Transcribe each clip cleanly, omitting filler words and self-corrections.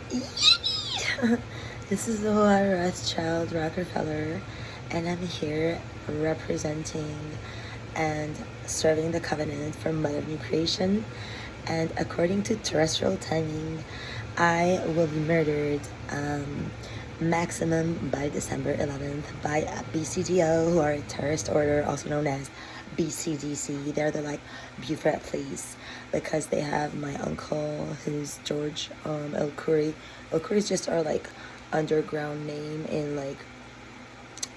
This is the July41983 Rockefeller, and I'm here representing and serving the covenant for Mother New Creation. And according to terrestrial timing, I will be murdered maximum by December 11th by a BCGO, who are a terrorist order, also known as BCDC. They're the Beaufort Police, because they have my uncle, who's George El Khoury. El Khoury is just our underground name in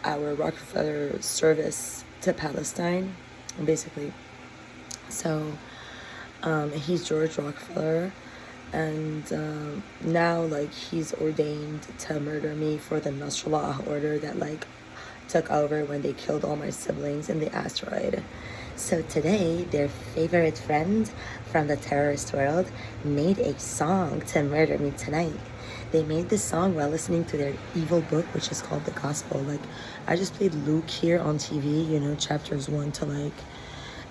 our Rockefeller service to Palestine, basically. So he's George Rockefeller, and now he's ordained to murder me for the Nasrallah order that took over when they killed all my siblings in the asteroid. So today, their favorite friend from the terrorist world made a song to murder me tonight. They made this song while listening to their evil book, which is called the Gospel. I just played Luke here on TV, chapters 1 to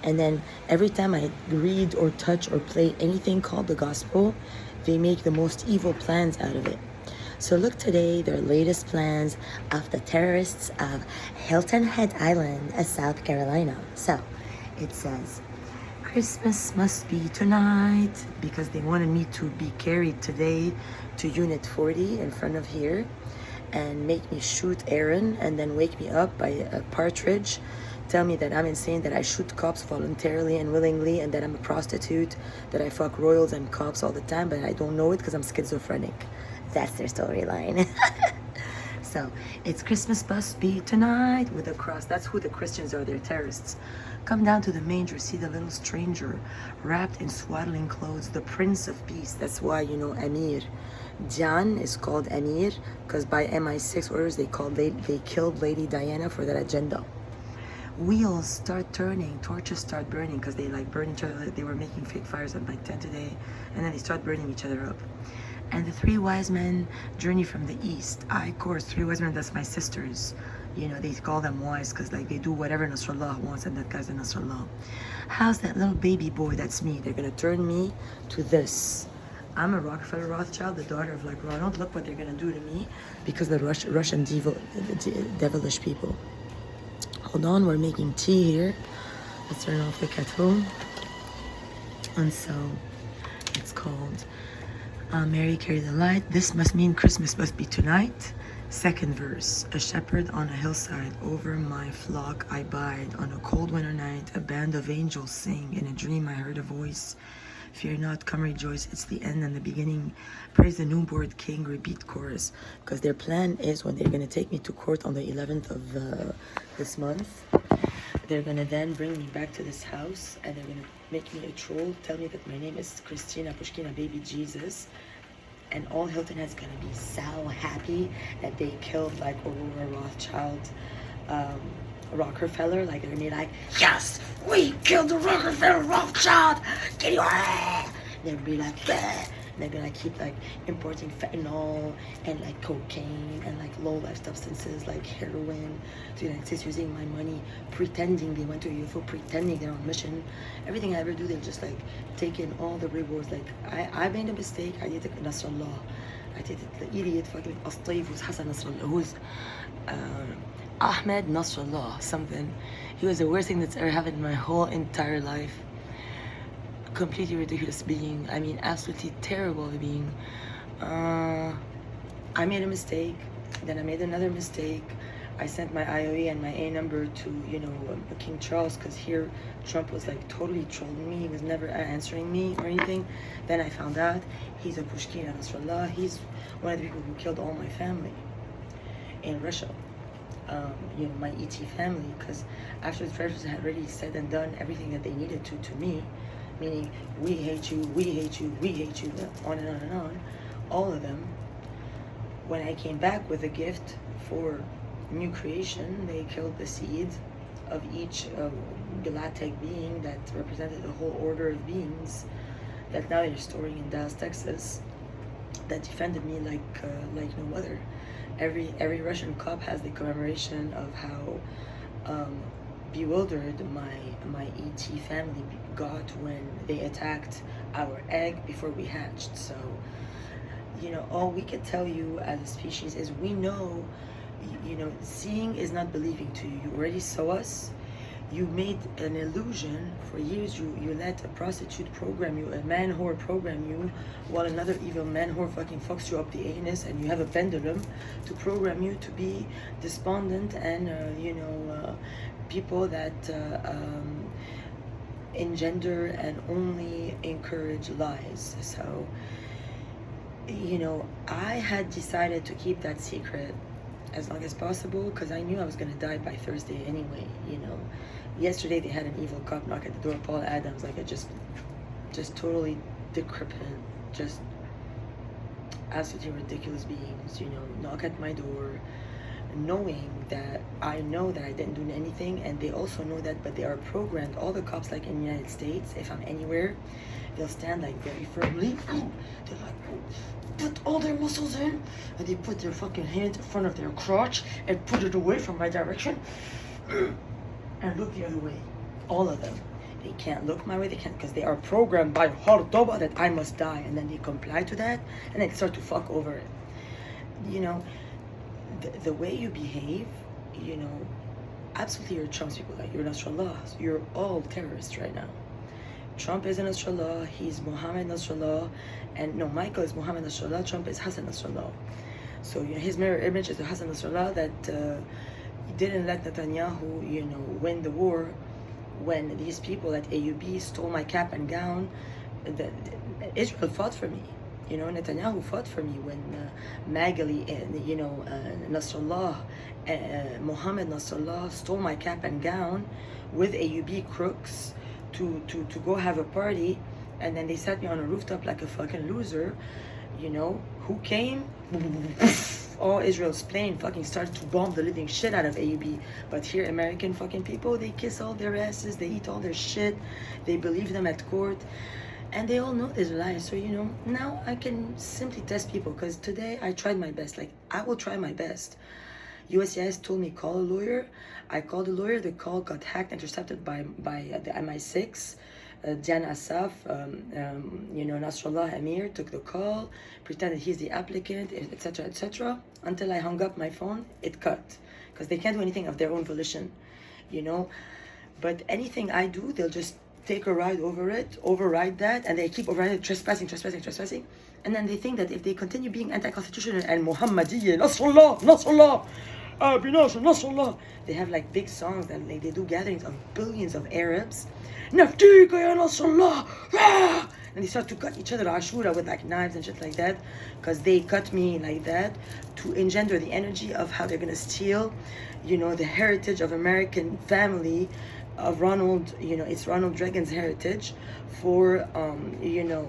and then every time I read or touch or play anything called the Gospel, they make the most evil plans out of it. So look today, their latest plans of the terrorists of Hilton Head Island, South Carolina. So it says, Christmas must be tonight, because they wanted me to be carried today to Unit 40 in front of here and make me shoot Aaron and then wake me up by a partridge, tell me that I'm insane, that I shoot cops voluntarily and willingly, and that I'm a prostitute, that I fuck royals and cops all the time, but I don't know it because I'm schizophrenic. That's their storyline. So it's Christmas must be tonight with a cross. That's who the Christians are. They're terrorists. Come down to the manger, see the little stranger wrapped in swaddling clothes, the Prince of Peace. That's why, Amir. Jan is called Amir because by MI6 orders they killed Lady Diana for that agenda. Wheels start turning, torches start burning, because they burn each other. They were making fake fires at my tent today, and then they start burning each other up. And the three wise men journey from the east. Of course, three wise men, that's my sisters. They call them wise because they do whatever Nasrallah wants, and that guy's a Nasrallah. How's that little baby boy? That's me. They're gonna turn me to this. I'm a Rockefeller-Rothschild, the daughter of Ronald. Look what they're gonna do to me, because the Russian devilish people. Hold on, we're making tea here. Let's turn off the kettle. And so it's called Mary Carry the Light. This must mean Christmas must be tonight. Second verse. A shepherd on a hillside, over my flock I bide. On a cold winter night, a band of angels sing. In a dream I heard a voice. Fear not, come rejoice, it's the end and the beginning. Praise the newborn king, repeat chorus. Because their plan is, when they're going to take me to court on the 11th of this month, they're going to then bring me back to this house, and they're going to make me a troll, tell me that my name is Christina Pushkina Baby Jesus, and all Hilton is going to be so happy that they killed Aurora Rothschild, Rockefeller. They're gonna be like, yes, we killed the Rockefeller-Rothschild, get your ass. They're gonna be like, yeah. And they're gonna keep importing fentanyl and cocaine and low life substances like heroin to the United States, using my money, pretending they went to a UFO, pretending they're on mission. Everything I ever do, they'll just take in all the rewards. I made a mistake. I did Nasrallah. I did the idiot fucking Astif, who's Hassan Nasrallah, who's Ahmed Nasrallah, something. He was the worst thing that's ever happened in my whole entire life. Completely ridiculous being. I mean, absolutely terrible being. I made a mistake. Then I made another mistake. I sent my IOE and my A number to, King Charles, because here Trump was totally trolling me. He was never answering me or anything. Then I found out he's a Pushkin Nasrallah. He's one of the people who killed all my family in Russia. My ET family, because after the Federals had already said and done everything that they needed to me, meaning we hate you, we hate you, we hate you, on and on and on, all of them, when I came back with a gift for new creation, they killed the seed of each galactic being that represented the whole order of beings that now they're storing in Dallas, Texas, that defended me like no other. Every Russian cop has the commemoration of how bewildered my ET family got when they attacked our egg before we hatched. So you know, all we can tell you as a species is we know, you know, seeing is not believing to you. You already saw us. You made an illusion for years. You let a prostitute program you, a man whore program you, while another evil man whore fucking fucks you up the anus, and you have a pendulum to program you to be despondent and you know, people that engender and only encourage lies. So, you know, I had decided to keep that secret as long as possible because I knew I was gonna die by Thursday anyway. You know, yesterday they had an evil cop knock at the door, Paul Adams, like a just totally decrepit, just absolutely ridiculous beings, you know, knock at my door, knowing that I know that I didn't do anything, and they also know that, but they are programmed. All the cops, like in the United States, if I'm anywhere, they'll stand like very firmly. They're like, put all their muscles in, and they put their fucking hand in front of their crotch and put it away from my direction and look the other way. All of them. They can't look my way, they can't, because they are programmed by Cordoba that I must die, and then they comply to that, and they start to fuck over it. You know, the way you behave, you know, absolutely you're Trump's people, like you're Nasrallah. You're all terrorists right now. Trump is Nasrallah, he's Mohammed Nasrallah, and no, Michael is Mohammed Nasrallah, Trump is Hassan Nasrallah. So, you know, his mirror image is the Hassan Nasrallah that didn't let Netanyahu, you know, win the war when these people at AUB stole my cap and gown. Israel fought for me. You know, Netanyahu fought for me when Magali and, you know, Nasrallah, Mohammed Nasrallah stole my cap and gown with AUB crooks to go have a party, and then they sat me on a rooftop like a fucking loser. You know, who came? All Israel's plane fucking started to bomb the living shit out of AUB. But here, American fucking people, they kiss all their asses, they eat all their shit, they believe them at court, and they all know there's lies. So, you know, now I can simply test people, because today I tried my best. Like, I will try my best. USCIS told me call a lawyer. I called a lawyer. The call got hacked, intercepted by the MI6. Jan Asaf, you know, Nasrallah Amir took the call, pretended he's the applicant, etc., etc. Until I hung up my phone, it cut, because they can't do anything of their own volition, you know. But anything I do, they'll just take a ride over it, override that, and they keep overriding, trespassing, and then they think that if they continue being anti-constitutional and Muhammadiyya, Nasrallah, Nasrallah, they have like big songs that like they do gatherings of billions of Arabs. Naftika ya Nasrallah, and they start to cut each other Ashura with like knives and shit like that, because they cut me like that to engender the energy of how they're gonna steal, you know, the heritage of American family of Ronald. You know, it's Ronald Reagan's heritage for you know,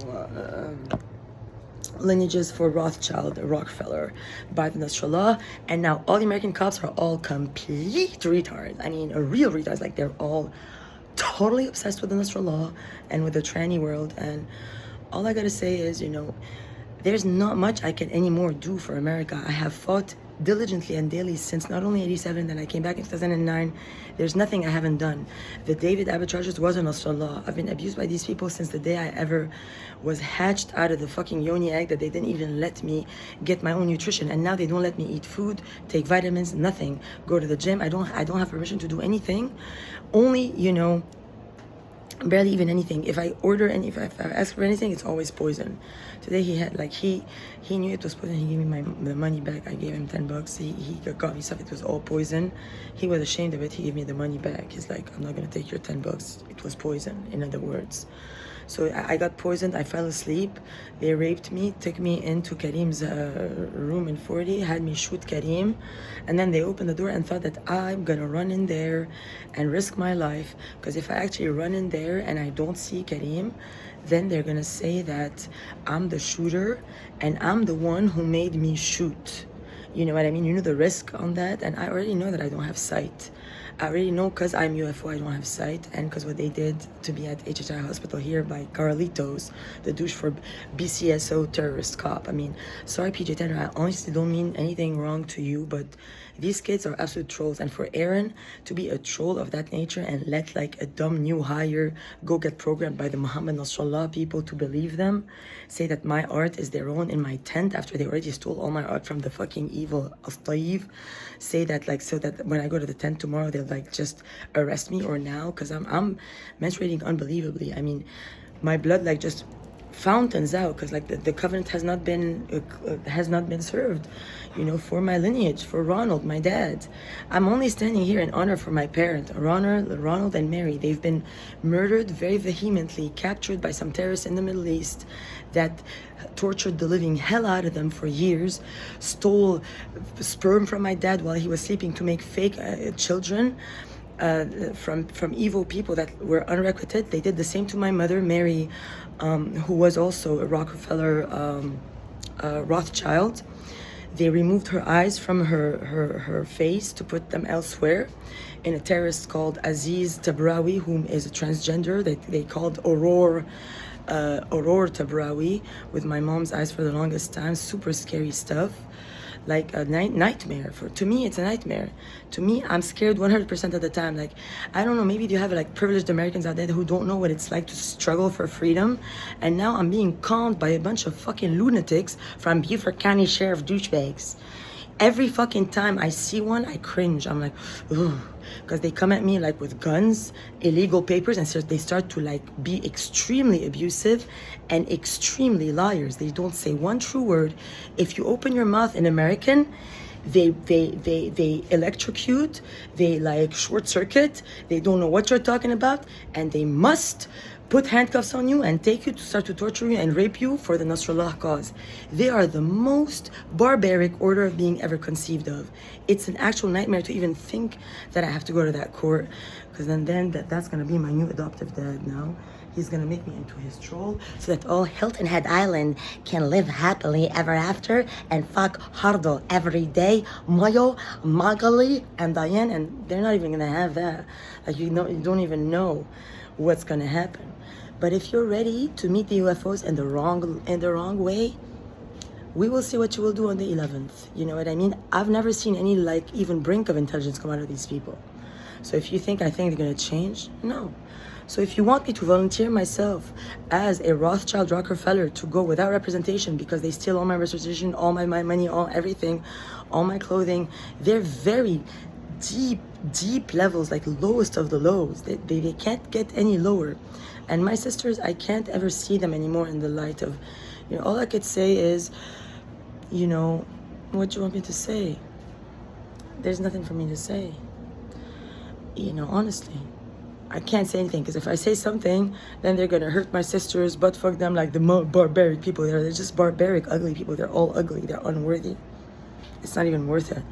lineages for Rothschild, Rockefeller, by the Nasrallah, and now all the American cops are all complete retards. I mean, real retards. Like, they're all totally obsessed with the Nasrallah and with the tranny world. And all I gotta say is, you know, there's not much I can anymore do for America. I have fought diligently and daily since not only 87, then I came back in 2009. There's nothing I haven't done. The David Abbott charges was a Nasrallah. I've been abused by these people since the day I ever was hatched out of the fucking yoni egg, that they didn't even let me get my own nutrition, and now they don't let me eat food, take vitamins, nothing, go to the gym. I don't have permission to do anything. Only, you know, barely even anything. If I order and if I ask for anything, it's always poison. Today he had like he knew it was poison. He gave me the money back. I gave him $10. He got me stuff. It was all poison. He was ashamed of it. He gave me the money back. He's like, I'm not gonna take your $10. It was poison, in other words. So I got poisoned. I fell asleep. They raped me, took me into Karim's room in 40, had me shoot Karim, and then they opened the door and thought that I'm gonna run in there and risk my life, because if I actually run in there and I don't see Karim, then they're gonna say that I'm the shooter and I'm the one who made me shoot. You know what I mean? You know the risk on that, and I already know that I don't have sight. I already know, because I'm UFO, I don't have sight, and because what they did to me at HHI hospital here by Carlitos, the douche for BCSO terrorist cop. I mean, sorry PJ Tanner, I honestly don't mean anything wrong to you, but These kids are absolute trolls. And for Aaron to be a troll of that nature and let like a dumb new hire go get programmed by the Muhammad Nasrallah people to believe them, say that my art is their own in my tent after they already stole all my art from the fucking evil Al-Tayyib, say that like so that when I go to the tent tomorrow they'll like just arrest me, or now because I'm menstruating unbelievably. I mean, my blood like just fountains out because like the covenant has not been served, you know, for my lineage, for Ronald, my dad. I'm only standing here in honor for my parent, Ronald and Mary. They've been murdered very vehemently, captured by some terrorists in the Middle East that tortured the living hell out of them for years, stole sperm from my dad while he was sleeping to make fake children. From evil people that were unrequited. They did the same to my mother, Mary, who was also a Rockefeller-Rothschild. They removed her eyes from her face to put them elsewhere. In a terrorist called Aziz Tabrawi, whom is a transgender, they called Aurora Tabrawi, with my mom's eyes for the longest time. Super scary stuff. Like a nightmare. To me, it's a nightmare. To me, I'm scared 100% of the time. Like, I don't know, maybe you have like privileged Americans out there who don't know what it's like to struggle for freedom. And now I'm being conned by a bunch of fucking lunatics from Beaufort County Sheriff douchebags. Every fucking time I see one, I cringe. I'm like, ugh. Because they come at me like with guns, illegal papers, and so they start to like be extremely abusive and extremely liars. They don't say one true word. If you open your mouth in American, they electrocute, they like short circuit, they don't know what you're talking about, and they must put handcuffs on you and take you to start to torture you and rape you for the Nasrallah cause. They are the most barbaric order of being ever conceived of. It's an actual nightmare to even think that I have to go to that court, because then that's gonna be my new adoptive dad now. He's gonna make me into his troll so that all Hilton Head Island can live happily ever after and fuck Hardo every day, Mayo, Magali, and Diane, and they're not even gonna have that. Like, you don't even know what's gonna happen. But if you're ready to meet the UFOs in the wrong way, we will see what you will do on the 11th. You know what I mean? I've never seen any like even brink of intelligence come out of these people. So if you think I think they're gonna change, no. So if you want me to volunteer myself as a Rothschild Rockefeller to go without representation because they steal all my representation, all my money, all everything, all my clothing, they're very deep levels, like lowest of the lows. They can't get any lower. And my sisters, I can't ever see them anymore in the light of, you know, all I could say is, you know, what do you want me to say? There's nothing for me to say. You know, honestly, I can't say anything, because if I say something, then they're gonna hurt my sisters, butt fuck them like the barbaric people. They're just barbaric, ugly people. They're all ugly. They're unworthy. It's not even worth it.